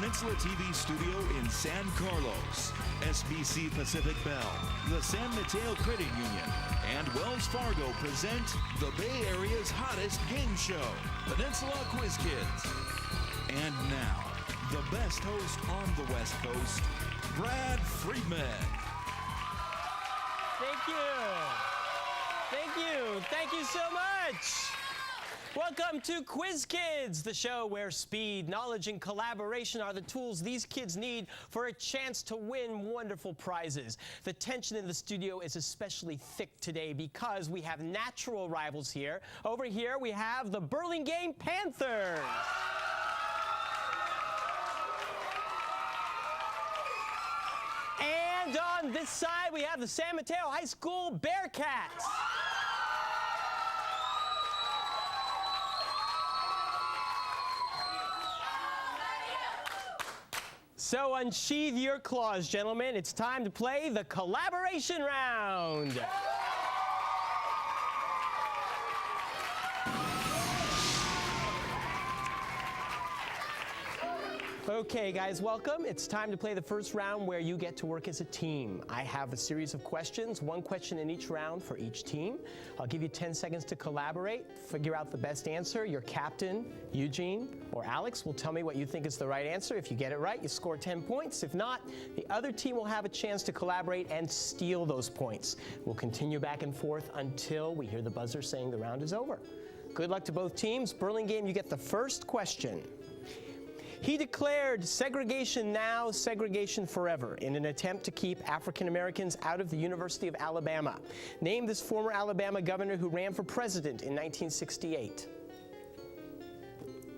Peninsula TV studio in San Carlos, SBC Pacific Bell, the San Mateo Credit Union, and Wells Fargo present the Bay Area's hottest game show, Peninsula Quiz Kids. And now, the best host on the West Coast, Brad Friedman. Thank you. Thank you. Thank you so much. Welcome to Quiz Kids, the show where speed, knowledge, and collaboration are the tools these kids need for a chance to win wonderful prizes. The tension in the studio is especially thick today because we have natural rivals here. Over here, we have the Burlingame Panthers. And on this side, we have the San Mateo High School Bearcats. So unsheathe your claws, gentlemen. It's time to play the collaboration round. Okay, guys, welcome. It's time to play the first round where you get to work as a team. I have a series of questions, one question in each round for each team. I'll give you 10 seconds to collaborate, figure out the best answer. Your captain, Eugene, or Alex will tell me what you think is the right answer. If you get it right, you score 10 points. If not, the other team will have a chance to collaborate and steal those points. We'll continue back and forth until we hear the buzzer saying the round is over. Good luck to both teams. Burlingame, you get the first question. He declared segregation now, segregation forever in an attempt to keep African Americans out of the University of Alabama. Name this former Alabama governor who ran for president in 1968.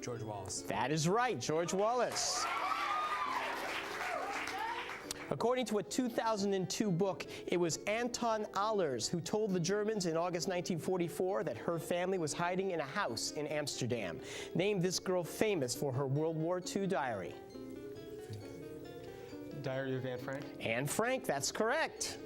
George Wallace. That is right, George Wallace. According to a 2002 book, it was Anton Ahlers who told the Germans in August 1944 that her family was hiding in a house in Amsterdam. Name this girl famous for her World War II diary. Diary of Anne Frank. Anne Frank, that's correct.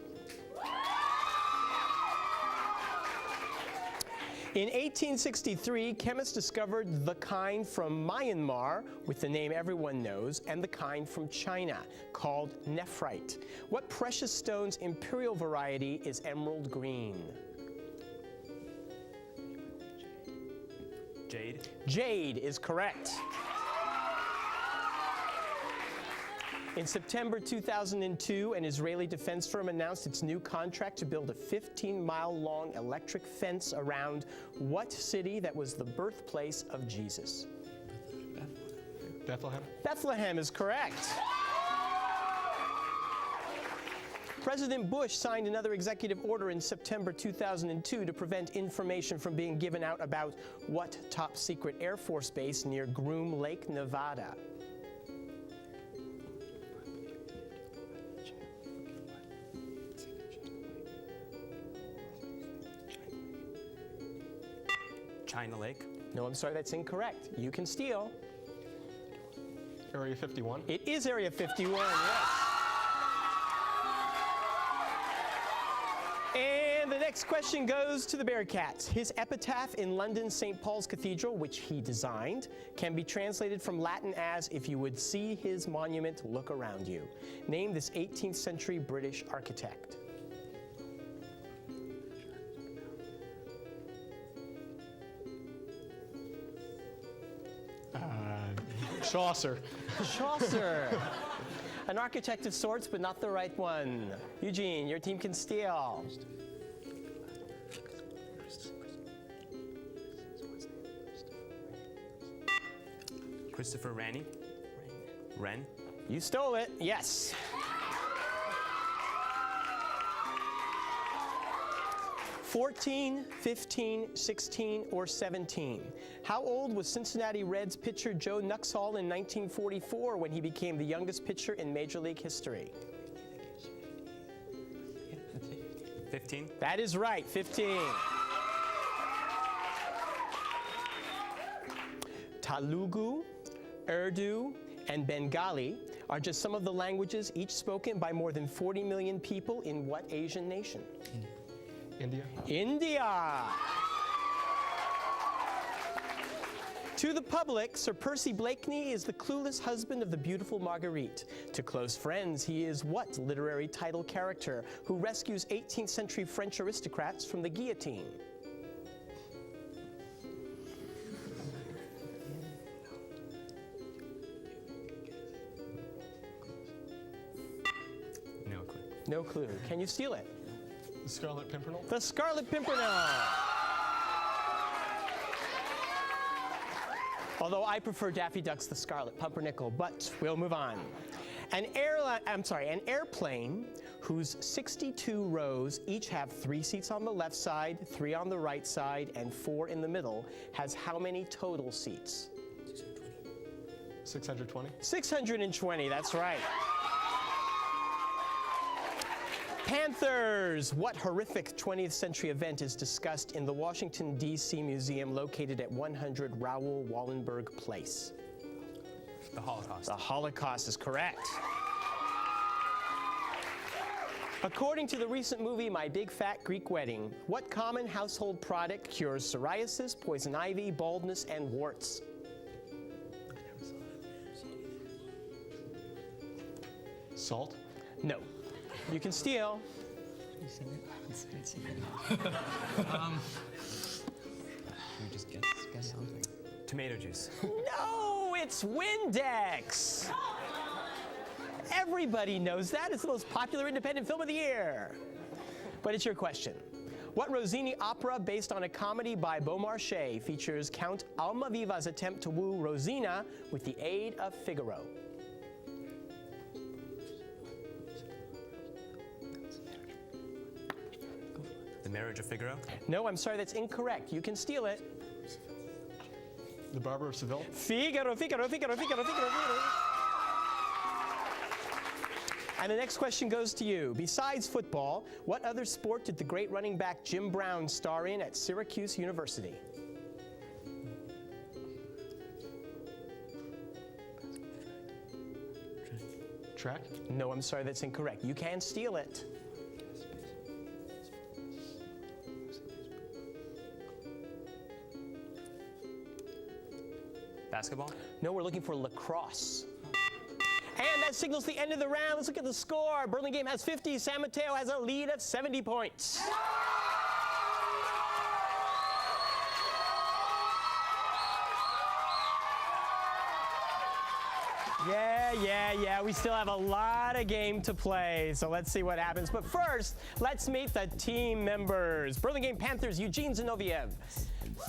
In 1863, chemists discovered the kind from Myanmar, with the name everyone knows, and the kind from China, called nephrite. What precious stone's imperial variety is emerald green? Jade. Jade is correct. In September 2002, an Israeli defense firm announced its new contract to build a 15-mile-long electric fence around what city that was the birthplace of Jesus? Bethlehem. Bethlehem is correct. President Bush signed another executive order in September 2002 to prevent information from being given out about what top-secret Air Force base near Groom Lake, Nevada? China Lake. No, I'm sorry, that's incorrect. You can steal. Area 51. It is Area 51, yes. And the next question goes to the Bearcats. His epitaph in London's St. Paul's Cathedral, which he designed, can be translated from Latin as, if you would see his monument, look around you. Name this 18th century British architect. Chaucer. Chaucer. An architect of sorts, but not the right one. Eugene, your team can steal. Christopher Wren. Wren. You stole it, yes. (14, 15, 16, or 17? How old was Cincinnati Reds pitcher Joe Nuxhall in 1944 when he became the youngest pitcher in Major League history? 15. That is right, 15. Telugu, Urdu, and Bengali are just some of the languages each spoken by more than 40 million people in what Asian nation? India. India. To the public, Sir Percy Blakeney is the clueless husband of the beautiful Marguerite. To close friends, he is what literary title character who rescues 18th century French aristocrats from the guillotine? No clue. No clue. Can you steal it? The Scarlet Pimpernel? The Scarlet Pimpernel. Although I prefer Daffy Duck's The Scarlet Pumpernickel, but we'll move on. An airplane whose 62 rows each have 3 seats on the left side, 3 on the right side, and 4 in the middle has how many total seats? 620? 620, that's right. Panthers! What horrific 20th century event is discussed in the Washington, D.C. Museum located at 100 Raoul Wallenberg Place? The Holocaust. The Holocaust is correct. According to the recent movie My Big Fat Greek Wedding, what common household product cures psoriasis, poison ivy, baldness, and warts? Salt? No. You can steal. Can we just guess something? Tomato juice. No, it's Windex. Everybody knows that. It's the most popular independent film of the year. But it's your question. What Rossini opera based on a comedy by Beaumarchais features Count Almaviva's attempt to woo Rosina with the aid of Figaro? The Marriage of Figaro. No, I'm sorry, that's incorrect. You can steal it. The Barber of Seville? Figaro, Figaro, Figaro, Figaro, Figaro, Figaro. And the next question goes to you. Besides football, what other sport did the great running back Jim Brown star in at Syracuse University? Track? No, I'm sorry, that's incorrect. You can steal it. Basketball. No, we're looking for lacrosse. And that signals the end of the round. Let's look at the score. Burlingame has 50. San Mateo has a lead of 70 points. Yeah. We still have a lot of game to play, so let's see what happens. But first, let's meet the team members. Burlingame Panthers, Eugene Zinoviev.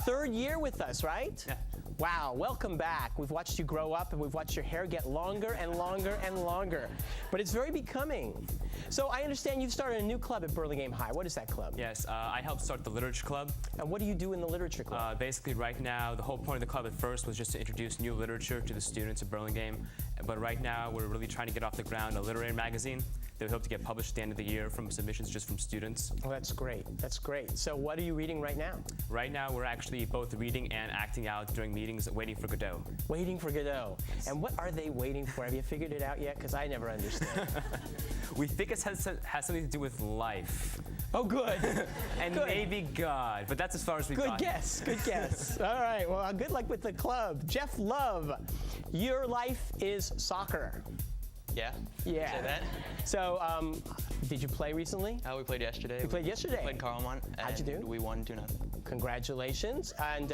3rd year with us, right? Yeah. Wow, welcome back. We've watched you grow up and we've watched your hair get longer and longer and longer. But it's very becoming. So I understand you've started a new club at Burlingame High. What is that club? Yes, I helped start the Literature Club. And what do you do in the Literature Club? Basically, right now, the whole point of the club at first was just to introduce new literature to the students of Burlingame. But right now, we're really trying to get off the ground a literary magazine that we hope to get published at the end of the year from submissions just from students. Oh, that's great. That's great. So what are you reading right now? Right now, we're actually both reading and acting out during meetings, waiting for Godot. Waiting for Godot. And what are they waiting for? Have you figured it out yet? Because I never understand. We think it has something to do with life. Oh, good. And Good. maybe God, but that's as far as we've Good gotten. guess. Good guess. All right. Well, good luck with the club. Jeff Love, your life is soccer. Yeah? Yeah. Say that? So, did you play recently? We played yesterday. You played yesterday? We played Carlmont. How'd you do? We won 2-0. Congratulations. And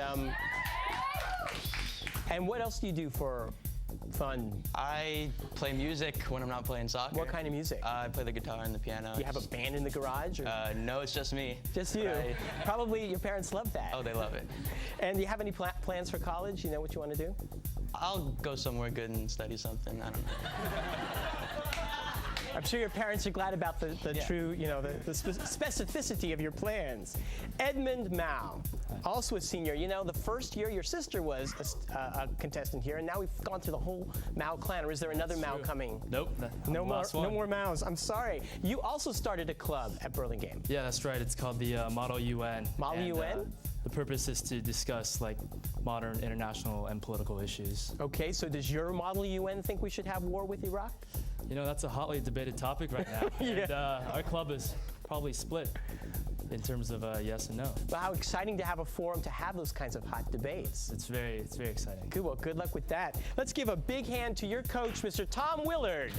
what else do you do for fun? I play music when I'm not playing soccer. What kind of music? I play the guitar and the piano. Do you have a band in the garage? Or? No, it's just me. Just you. But Probably your parents love that. Oh, they love it. And do you have any plans for college? You know what you want to do? I'll go somewhere good and study something. I don't know. I'm sure your parents are glad about the Yeah. true, the specificity of your plans. Edmund Mao, also a senior. You know, the first year your sister was a contestant here, and now we've gone through the whole Mao clan. Or is there another Mao coming? Nope. No more Maos. I'm sorry. You also started a club at Burlingame. Yeah, that's right. It's called the Model UN. Model And, UN? The purpose is to discuss modern international and political issues. Okay, so does your Model UN think we should have war with Iraq? You know, that's a hotly debated topic right now. Yeah. And our club is probably split. in terms of yes and no. Well, how exciting to have a forum to have those kinds of hot debates. It's very exciting. Good, well, good luck with that. Let's give a big hand to your coach, Mr. Tom Willard.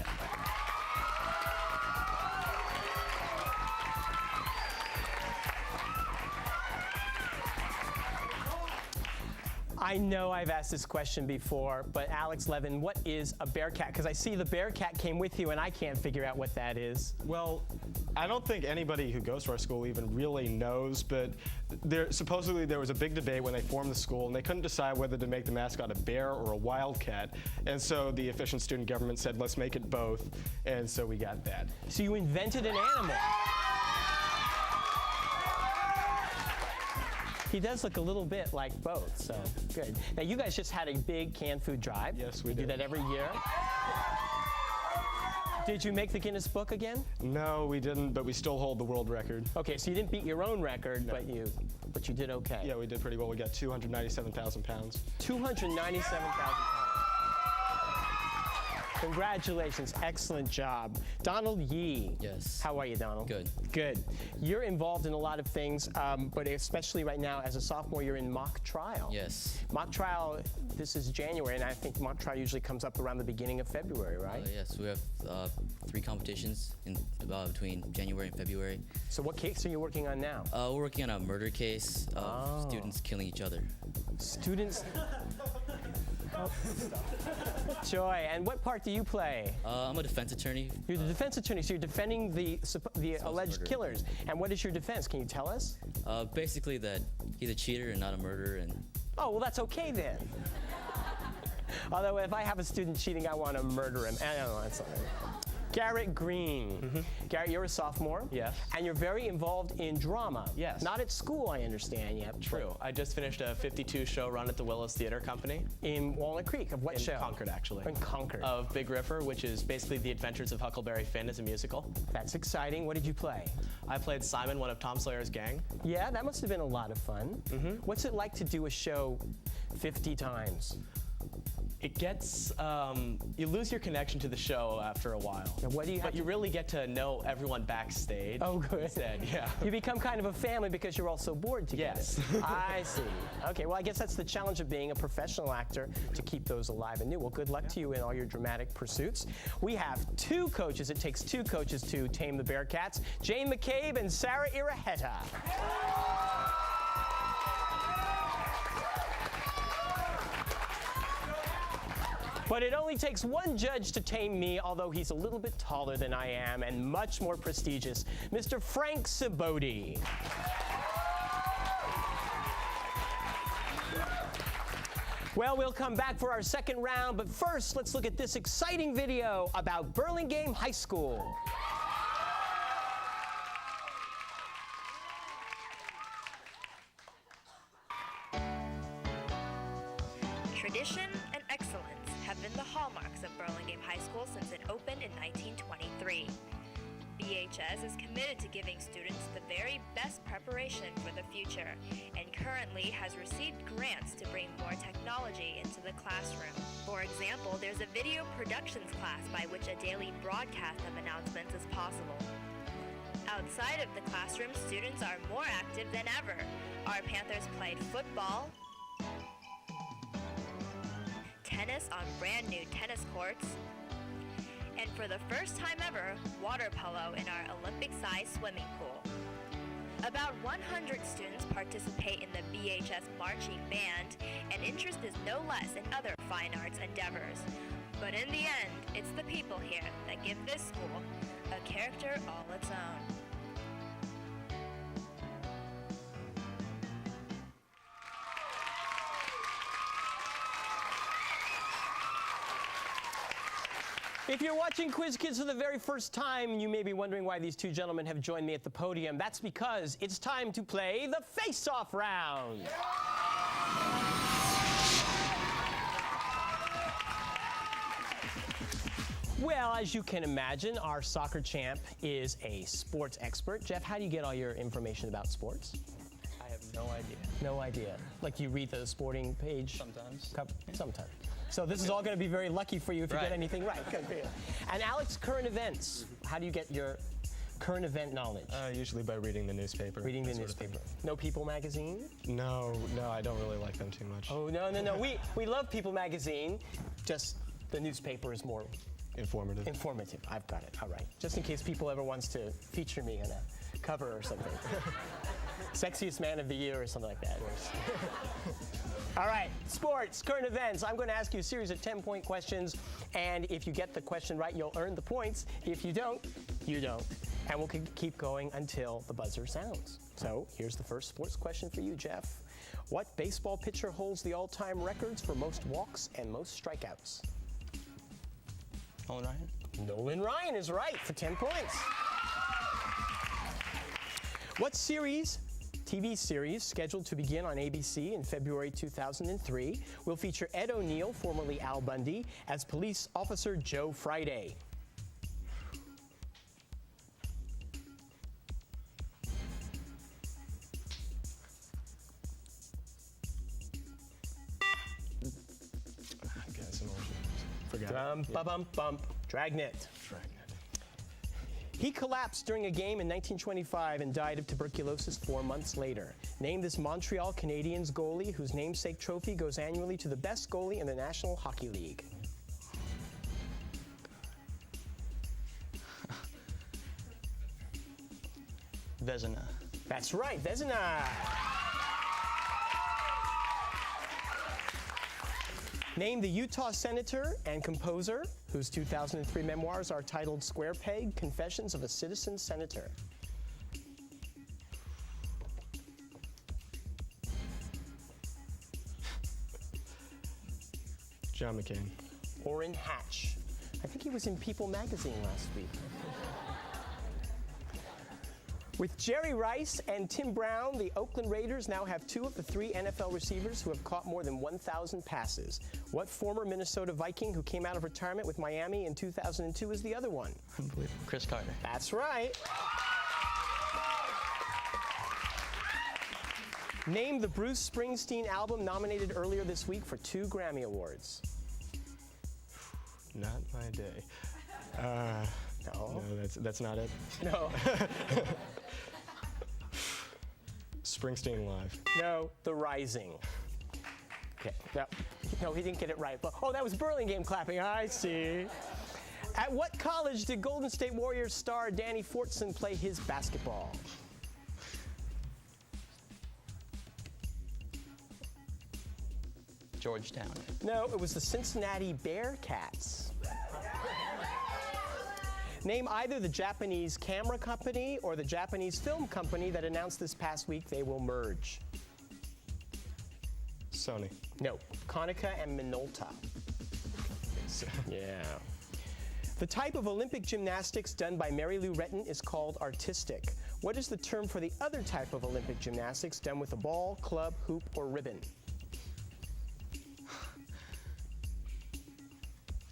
I know I've asked this question before, but Alex Levin, what is a Bearcat? Because I see the Bearcat came with you, and I can't figure out what that is. Well, I don't think anybody who goes to our school even really knows, but supposedly there was a big debate when they formed the school, and they couldn't decide whether to make the mascot a bear or a wildcat. And so the efficient student government said, let's make it both, and so we got that. So you invented an animal. He does look a little bit like both, so good. Now, you guys just had a big canned food drive. Yes, we do did. that every year. Did you make the Guinness Book again? No, we didn't, but we still hold the world record. Okay, so you didn't beat your own record, but you did okay. Yeah, we did pretty well. We got 297,000 pounds. 297,000 pounds. Congratulations, excellent job. Donald Yee. Yes. How are you, Donald? Good. Good. You're involved in a lot of things, but especially right now as a sophomore, you're in mock trial. Yes. Mock trial, this is January, and I think mock trial usually comes up around the beginning of February, right? Yes, we have 3 competitions in between January and February. So what case are you working on now? We're working on a murder case of students killing each other. Students. Joy, and what part do you play? I'm a defense attorney. You're the defense attorney, so you're defending the alleged murder. killers. And what is your defense? Can you tell us? Basically that he's a cheater and not a murderer. And Oh, well, that's okay then. Although if I have a student cheating, I want to murder him. I don't know, that's not right. Garrett Green. Garrett, you're a sophomore. Yes. And you're very involved in drama. Yes. Not at school, I understand yet. True. I just finished a 52 show run at the Willows Theater Company. In Walnut Creek. Of what show? In Concord, actually. In Concord. Of Big River, which is basically the Adventures of Huckleberry Finn as a musical. That's exciting. What did you play? I played Simon, one of Tom Sawyer's gang. Yeah, that must have been a lot of fun. What's it like to do a show 50 times? It gets, you lose your connection to the show after a while. Now, what do you have But you really get to know everyone backstage. Oh, good. Instead, yeah. You become kind of a family because you're all so bored together. Yes. I see. Okay, well, I guess that's the challenge of being a professional actor, to keep those alive and new. Well, good luck to you in all your dramatic pursuits. We have 2 coaches. It takes 2 coaches to tame the Bearcats, Jane McCabe and Sarah Iraheta. But it only takes 1 judge to tame me, although he's a little bit taller than I am and much more prestigious, Mr. Frank Saboti. Well, we'll come back for our second round, but first, let's look at this exciting video about Burlingame High School. Tradition and excellence have been the hallmarks of Burlingame High School since it opened in 1923. BHS is committed to giving students the very best preparation for the future and currently has received grants to bring more technology into the classroom. For example, there's a video productions class by which a daily broadcast of announcements is possible. Outside of the classroom, students are more active than ever. Our Panthers played football, tennis on brand new tennis courts, and for the first time ever, water polo in our Olympic-sized swimming pool. About 100 students participate in the BHS marching band, and interest is no less in other fine arts endeavors. But in the end, it's the people here that give this school a character all its own. If you're watching Quiz Kids for the very first time, you may be wondering why these 2 gentlemen have joined me at the podium. That's because it's time to play the face-off round. Well, as you can imagine, our soccer champ is a sports expert. Jeff, how do you get all your information about sports? I have no idea. No idea. Like you read the sporting page? Sometimes. Sometimes. So this is all going to be very lucky for you if you Right. get anything right. Good for you. And Alex, current events. How do you get your current event knowledge? Usually by reading the newspaper. Reading the that sort of thing. newspaper. No People magazine? No, I don't really like them too much. Oh, no. We love People magazine. Just the newspaper is more Informative. informative. I've got it. All right. Just in case People ever wants to feature me on a cover or something. Sexiest Man of the Year or something like that. All right, sports, current events. I'm going to ask you a series of 10-point questions, and if you get the question right, you'll earn the points. If you don't, you don't. And we'll keep going until the buzzer sounds. So here's the first sports question for you, Jeff. What baseball pitcher holds the all-time records for most walks and most strikeouts? Nolan Ryan? Nolan Ryan is right for 10 points. What TV series scheduled to begin on ABC in February 2003 will feature Ed O'Neill, formerly Al Bundy, as police officer Joe Friday? Bump. Dragnet. He collapsed during a game in 1925 and died of tuberculosis 4 months later. Name this Montreal Canadiens goalie whose namesake trophy goes annually to the best goalie in the National Hockey League. Vezina. That's right, Vezina. Name the Utah senator and composer whose 2003 memoirs are titled Square Peg, Confessions of a Citizen Senator. John McCain. Orrin Hatch. I think he was in People magazine last week. With Jerry Rice and Tim Brown, the Oakland Raiders now have 2 of the 3 NFL receivers who have caught more than 1,000 passes. What former Minnesota Viking who came out of retirement with Miami in 2002 is the other one? Unbelievable. Chris Carter. That's right. Name the Bruce Springsteen album nominated earlier this week for 2 Grammy Awards. Not my day. No. No, that's not it. No. Springsteen Live. No, The Rising. Okay. No, he didn't get it right. But, that was Burlingame clapping. I see. At what college did Golden State Warriors star Danny Fortson play his basketball? Georgetown. No, it was the Cincinnati Bearcats. Name either the Japanese camera company or the Japanese film company that announced this past week they will merge. Sony. No, Konica and Minolta. Yeah. The type of Olympic gymnastics done by Mary Lou Retton is called artistic. What is the term for the other type of Olympic gymnastics done with a ball, club, hoop, or ribbon?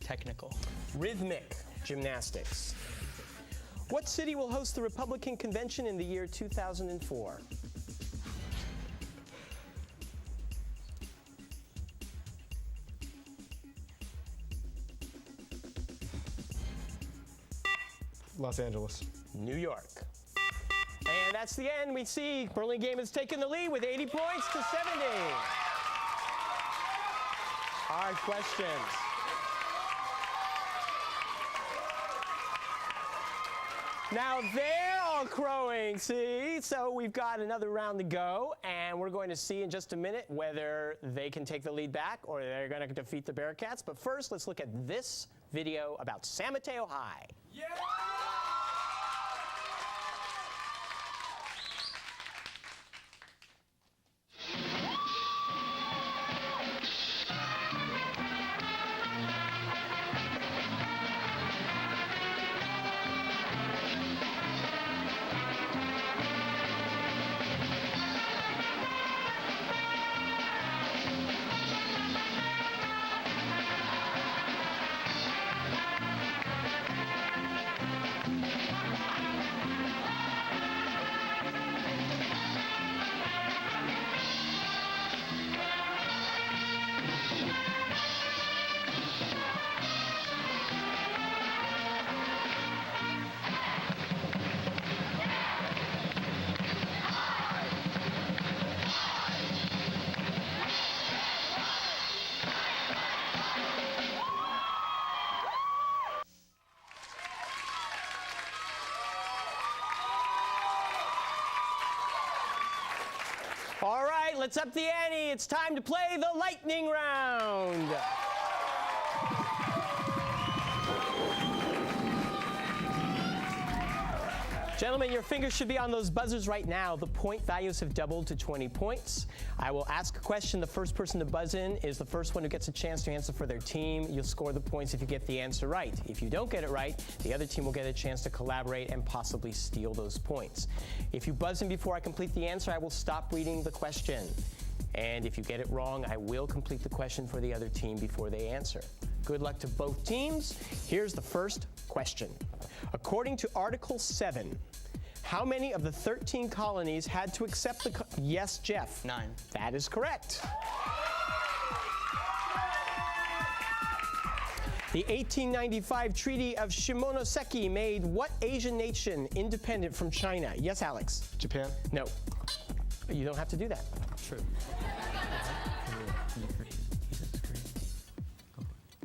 Technical. Rhythmic gymnastics. What city will host the Republican convention in the year 2004? Los Angeles. New York. And that's the end. We see Burlingame has taken the lead with 80 points to 70. Hard questions. Now they're all crowing, see? So we've got another round to go, and we're going to see in just a minute whether they can take the lead back or they're going to defeat the Bearcats. But first, let's look at this video about San Mateo High. Yeah! let's up the ante. It's time to play the lightning round. Gentlemen, your fingers should be on those buzzers right now. The point values have doubled to 20 points. I will ask a question. The first person to buzz in is the first one who gets a chance to answer for their team. You'll score the points if you get the answer right. If you don't get it right, the other team will get a chance to collaborate and possibly steal those points. If you buzz in before I complete the answer, I will stop reading the question. And if you get it wrong, I will complete the question for the other team before they answer. Good luck to both teams. Here's the first question. According to Article 7, how many of the 13 colonies had to accept the... Yes, Jeff. 9. That is correct. The 1895 Treaty of Shimonoseki made what Asian nation independent from China? Yes, Alex. Japan? No. You don't have to do that. True.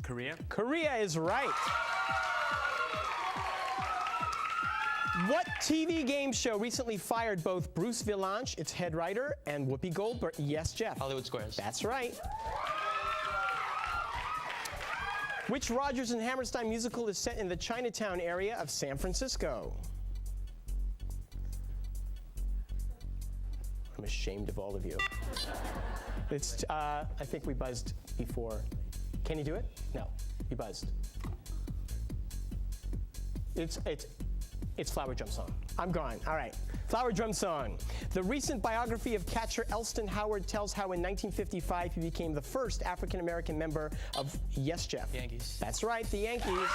Korea? Korea is right. What TV game show recently fired both Bruce Vilanch, its head writer, and Whoopi Goldberg? Yes, Jeff. Hollywood Squares. That's right. Which Rodgers and Hammerstein musical is set in the Chinatown area of San Francisco? I'm ashamed of all of you. It's, I think we buzzed before. Can you do it? No, you buzzed. It's Flower Drum Song. I'm gone. All right. Flower Drum Song. The recent biography of catcher Elston Howard tells how in 1955 he became the first African-American member of... Yes, Jeff. Yankees. That's right, the Yankees.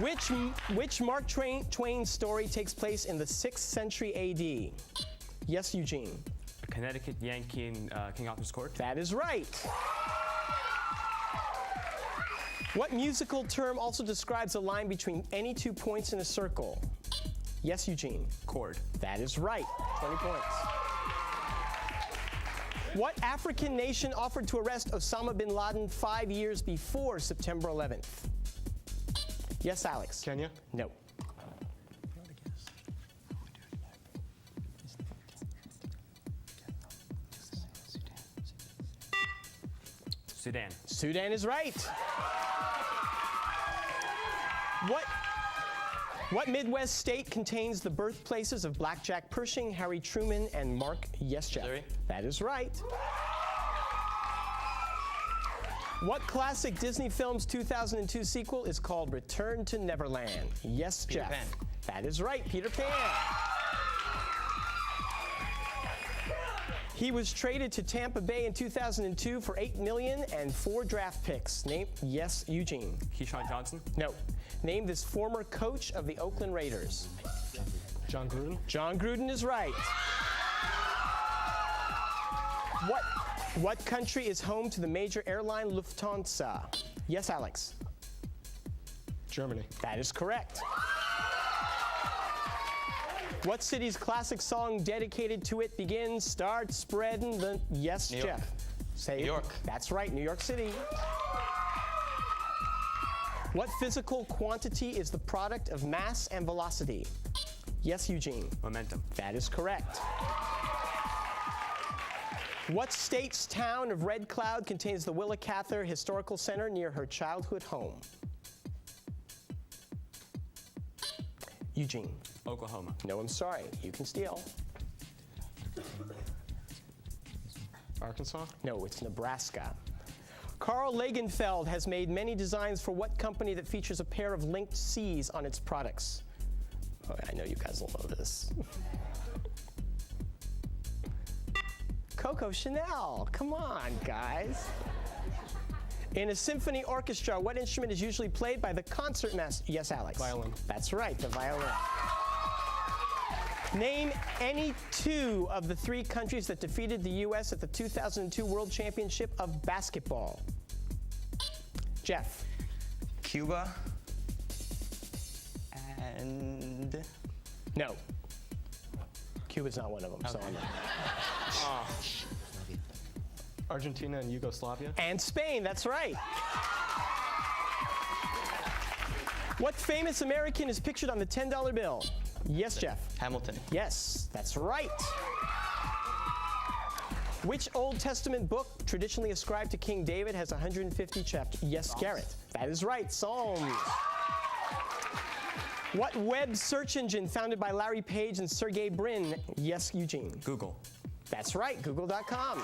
Which Mark Twain story takes place in the 6th century A.D.? Yes, Eugene. A Connecticut Yankee in King Arthur's Court. That is right. What musical term also describes a line between any 2 points in a circle? Yes, Eugene. Chord. That is right. 20 points. What African nation offered to arrest Osama bin Laden 5 years before September 11th? Yes, Alex. Kenya? No. Sudan. Sudan is right. What Midwest state contains the birthplaces of Blackjack Pershing, Harry Truman, and Mark Yeschef? Missouri. That is right. What classic Disney film's 2002 sequel is called Return to Neverland? Yes, Peter Jeff. Pan. That is right, Peter Pan. He was traded to Tampa Bay in 2002 for $8 million and 4 draft picks. Name, yes, Eugene. Keyshawn Johnson. No. Name this former coach of the Oakland Raiders. John Gruden? John Gruden is right. What country is home to the major airline Lufthansa? Yes, Alex. Germany. That is correct. What city's classic song dedicated to it begins? Start spreading the... Yes, New York. Jeff. Say New York. That's right, New York City. What physical quantity is the product of mass and velocity? Yes, Eugene. Momentum. That is correct. What state's town of Red Cloud contains the Willa Cather Historical Center near her childhood home? Eugene. Oklahoma. No, I'm sorry. You can steal. Arkansas? No, it's Nebraska. Karl Lagerfeld has made many designs for what company that features a pair of linked C's on its products? Oh, I know you guys will know this. Coco Chanel. Come on, guys. In a symphony orchestra, what instrument is usually played by the concertmaster? Yes, Alex. Violin. That's right, the violin. Name any 2 of the 3 countries that defeated the U.S. at the 2002 World Championship of Basketball. Jeff. Cuba. And... No. Cuba's not one of them, so I'm not. Argentina and Yugoslavia? And Spain, that's right. What famous American is pictured on the $10 bill? Yes, Jeff. Hamilton. Yes, that's right. Which Old Testament book traditionally ascribed to King David has 150 chapters? Yes, Garrett. That is right, Psalms. What web search engine founded by Larry Page and Sergey Brin? Yes, Eugene. Google. That's right, Google.com.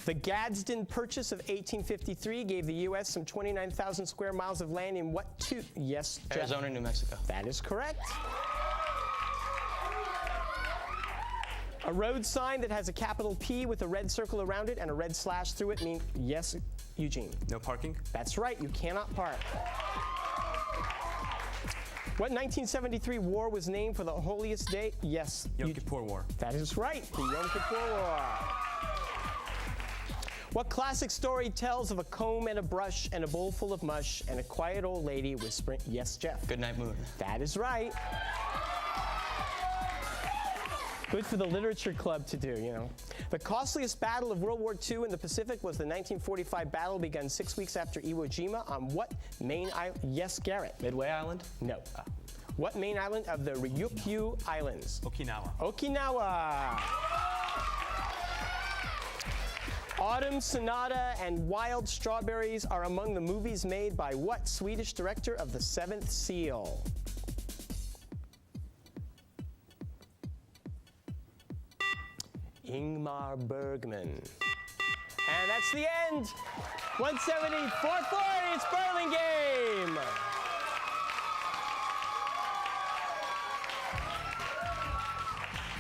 The Gadsden Purchase of 1853 gave the U.S. some 29,000 square miles of land in what two? Yes, Jeff. Arizona, New Mexico. That is correct. A road sign that has a capital P with a red circle around it and a red slash through it means, yes, Eugene. No parking? That's right, you cannot park. What 1973 war was named for the holiest day? Yes. Yom Kippur War. That is right, the Yom Kippur War. What classic story tells of a comb and a brush and a bowl full of mush and a quiet old lady whispering? Yes, Jeff. Goodnight Moon. That is right. Good for the literature club to do, you know. The costliest battle of World War II in the Pacific was the 1945 battle begun 6 weeks after Iwo Jima on what main island? Yes, Garrett. Midway Island? No. What main island of the Ryukyu Islands? Okinawa. Okinawa. Autumn Sonata and Wild Strawberries are among the movies made by what Swedish director of The Seventh Seal? Ingmar Bergman. And that's the end. 170, 440, it's Burlingame.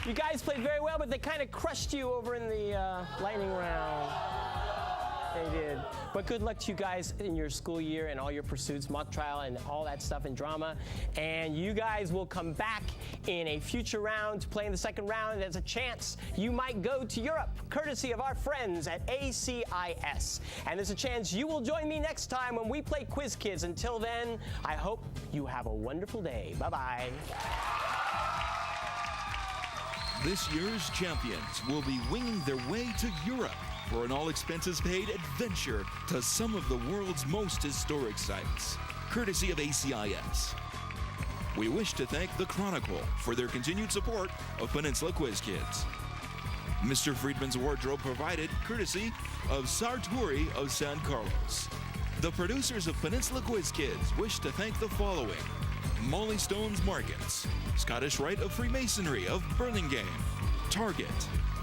You guys played very well, but they kind of crushed you over in the lightning round. They did. But good luck to you guys in your school year and all your pursuits, mock trial and all that stuff in drama. And you guys will come back in a future round to play in the second round. There's a chance you might go to Europe, courtesy of our friends at ACIS. And there's a chance you will join me next time when we play Quiz Kids. Until then, I hope you have a wonderful day. Bye-bye. This year's champions will be winging their way to Europe for an all-expenses-paid adventure to some of the world's most historic sites, courtesy of ACIS. We wish to thank The Chronicle for their continued support of Peninsula Quiz Kids. Mr. Friedman's wardrobe provided courtesy of Sartori of San Carlos. The producers of Peninsula Quiz Kids wish to thank the following: Molly Stone's Markets, Scottish Rite of Freemasonry of Burlingame, Target,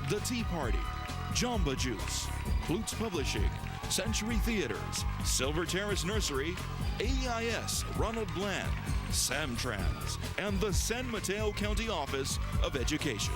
The Tea Party, Jamba Juice, Klutz Publishing, Century Theaters, Silver Terrace Nursery, AEIS, Ronald Bland, Samtrans, and the San Mateo County Office of Education.